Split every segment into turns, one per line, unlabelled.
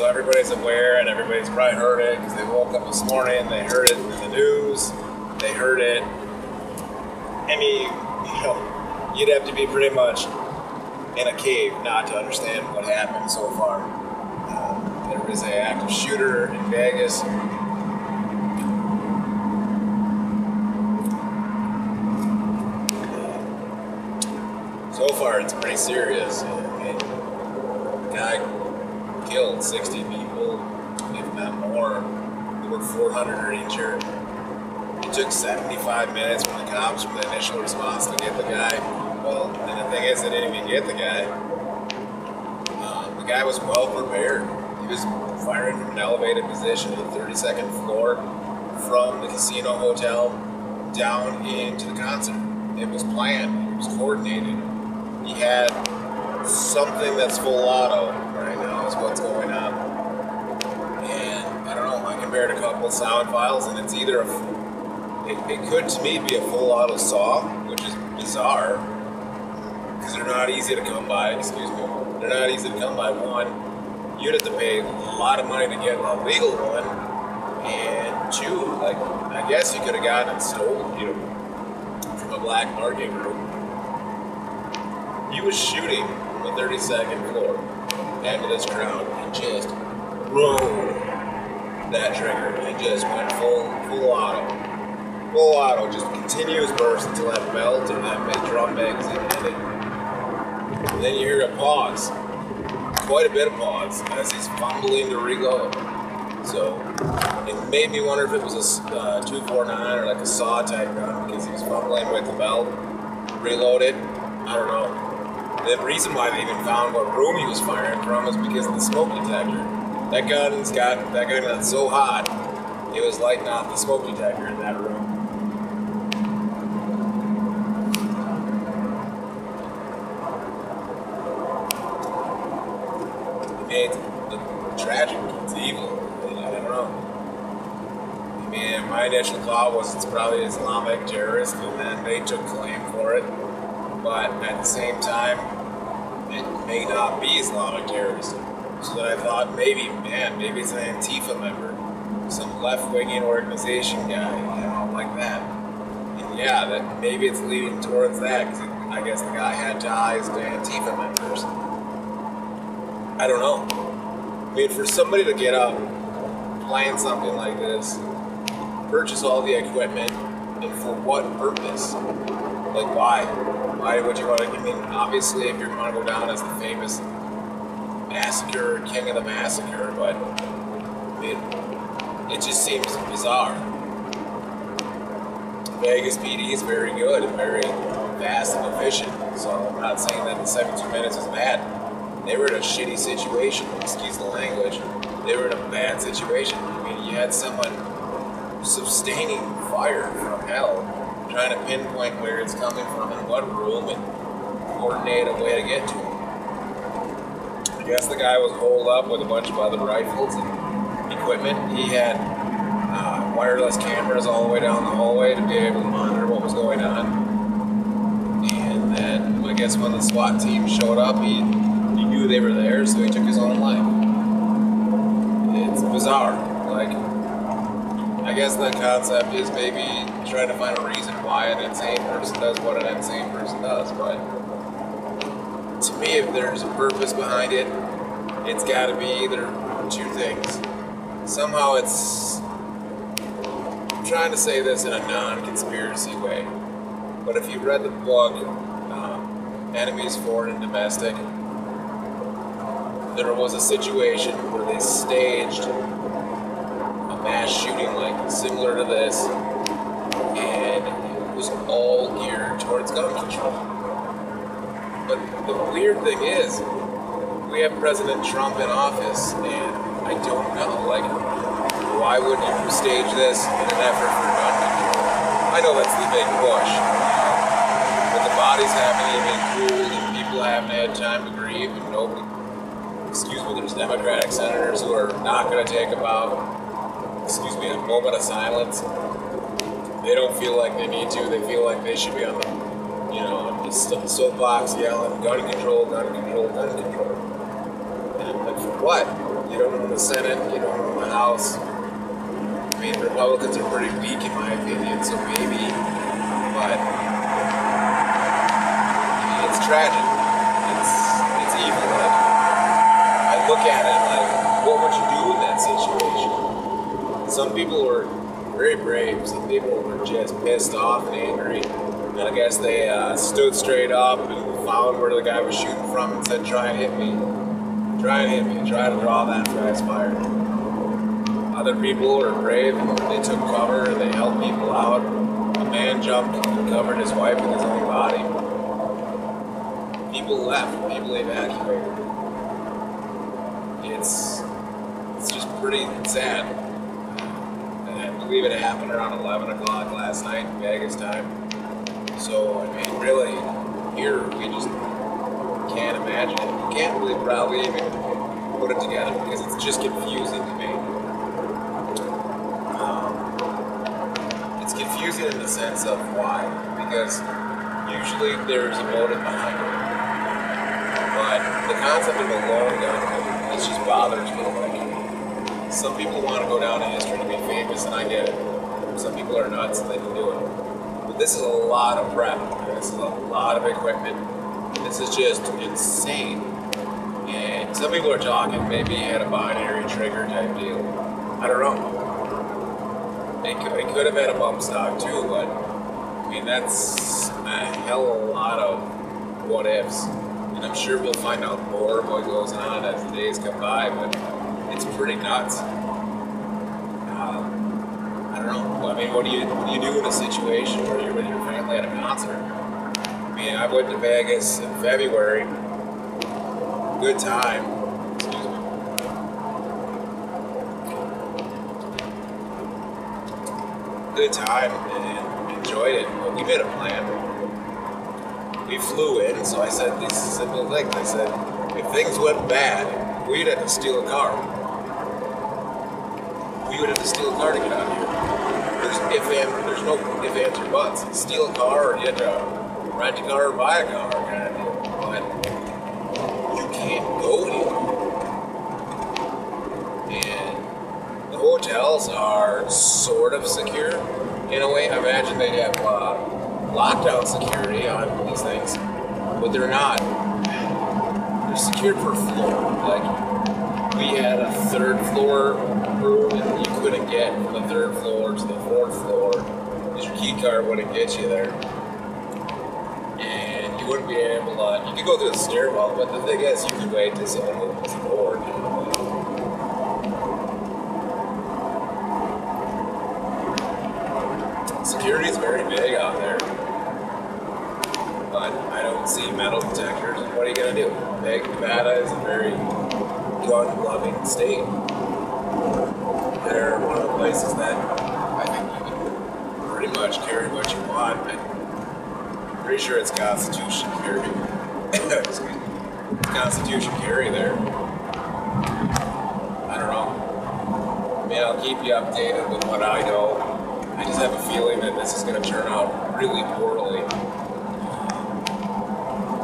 so everybody's aware and everybody's probably heard it because they woke up this morning, they heard it in the news, they heard it. I mean, you'd have to be pretty much in a cave not to understand what happened so far. There was an active shooter in Vegas. So far, it's pretty serious. The guy killed 60 people, if not more. Over 400 are injured. It took 75 minutes from the cops from the initial response to get the guy. Well, and the thing is, they didn't even get the guy. The guy was well prepared. He was firing from an elevated position to the 32nd floor from the casino hotel down into the concert. It was planned. It was coordinated. He had something that's full auto right now is what's going on. And I don't know, I compared a couple of sound files and it's either it could to me be a full auto saw, which is bizarre because they're not easy to come by, they're not easy to come by. One, you'd have to pay a lot of money to get a legal one, and two, like, I guess you could have gotten it stolen, from a black market group. He was shooting from the 32nd floor into this crowd and just rode that trigger and just went full auto, just continuous burst until that belt or that drum magazine ended. And then you hear a pause, quite a bit of pause, as he's fumbling to reload. So it made me wonder if it was a 249 or like a saw type gun because he was fumbling with the belt, reloaded. I don't know. The reason why they even found what room he was firing from is because of the smoke detector. That gun got so hot, it was lighting off the smoke detector in that room. It's tragic. It's evil. I don't know. I mean, my initial thought was it's probably Islamic terrorists, and then they took claim for it. But at the same time, it may not be Islamic terrorists. So then I thought maybe it's an Antifa member, some left-winging organization guy, like that. And yeah, that maybe it's leading towards that because I guess the guy had ties to Antifa members. I don't know. I mean, for somebody to get up, plan something like this, purchase all the equipment, and for what purpose? Like, why? Why would you want to? I mean, obviously, if you're going to go down as the famous massacre, king of the massacre, but I mean, it just seems bizarre. Vegas PD is very good and very fast and efficient, so I'm not saying that the 72 minutes is bad. They were in a shitty situation, excuse the language. They were in a bad situation. I mean, you had someone sustaining fire from hell, trying to pinpoint where it's coming from and what room and coordinate a way to get to him. I guess the guy was holed up with a bunch of other rifles and equipment. He had wireless cameras all the way down the hallway to be able to monitor what was going on. And then, I guess when the SWAT team showed up, he knew they were there, so he took his own life. It's bizarre. Like, I guess the concept is maybe trying to find a reason why an insane person does what an insane person does, but to me, if there's a purpose behind it, it's got to be either two things. Somehow it's... I'm trying to say this in a non-conspiracy way, but if you read the book, Enemies, Foreign and Domestic, there was a situation where they staged a mass shooting like similar to this, and it was all geared towards gun control. But the weird thing is, we have President Trump in office, and I don't know, like, why wouldn't you stage this in an effort for gun control? I know that's the big push, but the bodies haven't even cooled, and people haven't had time to grieve, and nobody, there's Democratic senators who are not going to take about, a moment of silence. They don't feel like they need to. They feel like they should be on the, the soapbox yelling, gun control, gun control, gun control. And for what? You don't own the Senate, you don't own the House. I mean, Republicans are pretty weak in my opinion, so maybe, but it's tragic. It's evil. Like, I look at it like, what would you do in that situation? Some people were very brave. Some people were just pissed off and angry. And I guess they stood straight up and found where the guy was shooting from and said, try and hit me. Try and hit me. Try to draw that fast fire. Other people were brave and they took cover and they helped people out. A man jumped and covered his wife with his own body. People left. People evacuated. It's just pretty sad. And I believe it happened around 11 o'clock last night in Vegas time. So, I mean, really, here we just can't imagine it. You can't really probably even put it together because it's just confusing to me. It's confusing in the sense of why. Because usually there's a motive behind it. But the concept of a lone gun, it just bothers me. Like, some people want to go down in history to be famous, and I get it. Some people are nuts and they can do it. But this is a lot of prep. This is a lot of equipment. This is just insane. And some people are talking maybe he had a binary trigger type deal. I don't know. It could have had a bump stock too, but I mean, that's a hell of a lot of what ifs. And I'm sure we'll find out more of what goes on as the days come by, but it's pretty nuts. I don't know. I mean, what do you do in a situation where you're with your family at a concert? I mean, I went to Vegas in February. Good time. Excuse me. Good time and enjoyed it. But we made a plan. We flew in, so I said these simple things. I said, if things went bad, we'd have to steal a car. We would have to steal a car to get out of here. There's no if, ands, or buts. Steal a car, or you have to rent a car or buy a car, kind of deal. But you can't go anywhere. And the hotels are sort of secure in a way. I imagine they'd have lockdown security on these things, but they're not. They're secured per floor. Like, we had a third floor room, and you couldn't get from the third floor to the fourth floor because your key card wouldn't get you there. And you wouldn't be able to, you could go through the stairwell, but the thing is, you could wait till someone opens the door. Security is very big out there. But I don't see metal detectors. What are you going to do? Nevada is a very gun-loving state. They're one of the places that I think you can pretty much carry what you want. I'm pretty sure it's Constitution carry. Excuse me. Constitution carry there. I don't know. I mean, I'll keep you updated with what I know. I just have a feeling that this is going to turn out really poorly.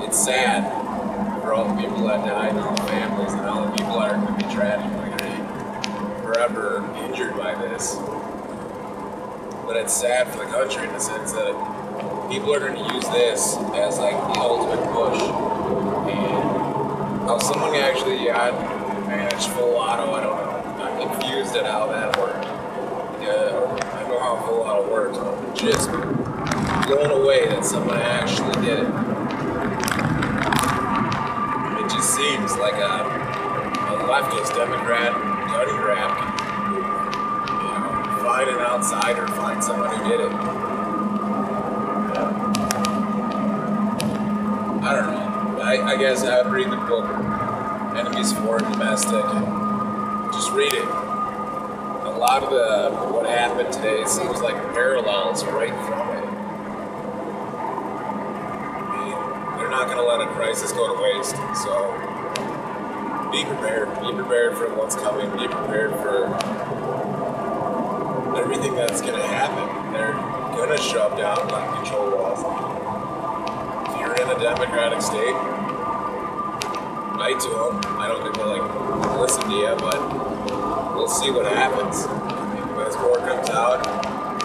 It's sad for all the people that died and all the families and all the people that are going to be tragically forever injured by this. But it's sad for the country in the sense that people are going to use this as like the ultimate push. And how someone actually managed full auto, I don't know. I'm confused at how that worked. I know how full auto works, but I'm just blown away that someone actually did it. It just seems like a leftist Democrat gun grab. You know, find an outsider, find someone who did it. I don't know. I guess I would read the book Enemies Foreign Domestic and just read it. A lot of what happened today seems like parallels right from it. I mean, they're not going to let a crisis go to waste, so be prepared. Be prepared for what's coming. Be prepared for everything that's going to happen. They're going to shove down gun control laws. If you're in a democratic state, I lie to them. I don't think they'll like listen to you, but we'll see what happens. As more comes out,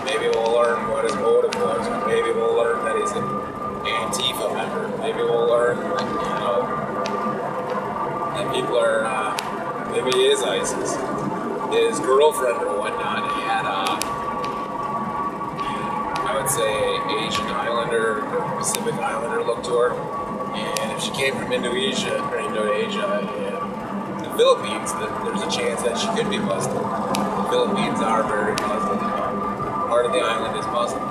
maybe we'll learn what his motive was, or maybe we'll learn that he's an Antifa member. Maybe we'll learn, that people are, maybe he is ISIS. His girlfriend or whatnot had, I would say, Asian Islander or Pacific Islander look to her. And if she came from Indonesia and the Philippines, there's a chance that she could be Muslim. The Philippines are very Muslim. Part of the island is Muslim.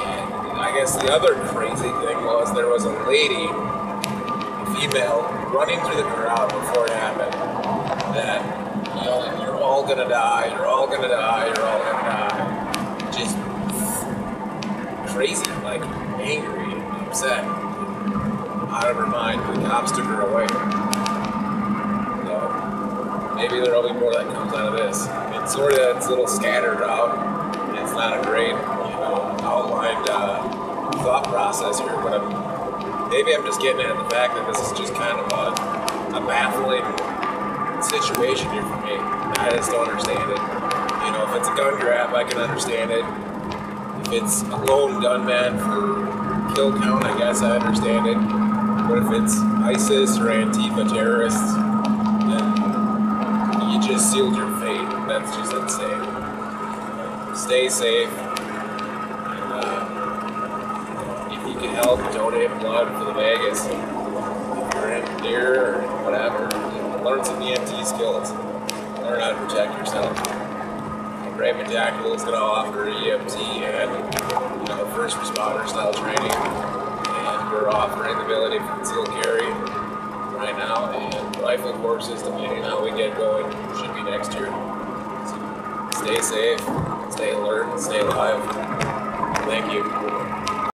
And I guess the other crazy thing was there was a lady, a female, running through the crowd before it happened, that yelling, "You're all gonna die, you're all gonna die, you're all gonna die." Just crazy, like angry, upset, out of her mind. The cops took her away. So maybe there'll be more that comes out of this. It's sort of, it's a little scattered out. It's not a great, outlined thought process here, but maybe I'm just getting at the fact that this is just kind of a baffling situation here for me. I just don't understand it. If it's a gun grab, I can understand it. If it's a lone gunman for kill count, I guess I understand it. But if it's ISIS or Antifa terrorists, then you just sealed your fate. That's just insane. Stay safe. And if you can help, donate blood for the Vegas. If you're in deer or whatever, learn some EMT skills. Learn how to protect yourself. Raymond Tactical is going to offer EMT and first responder style training, and we're offering the ability for concealed carry right now, and rifle courses, depending on how we get going, should be next year. So stay safe, stay alert, stay alive. Thank you.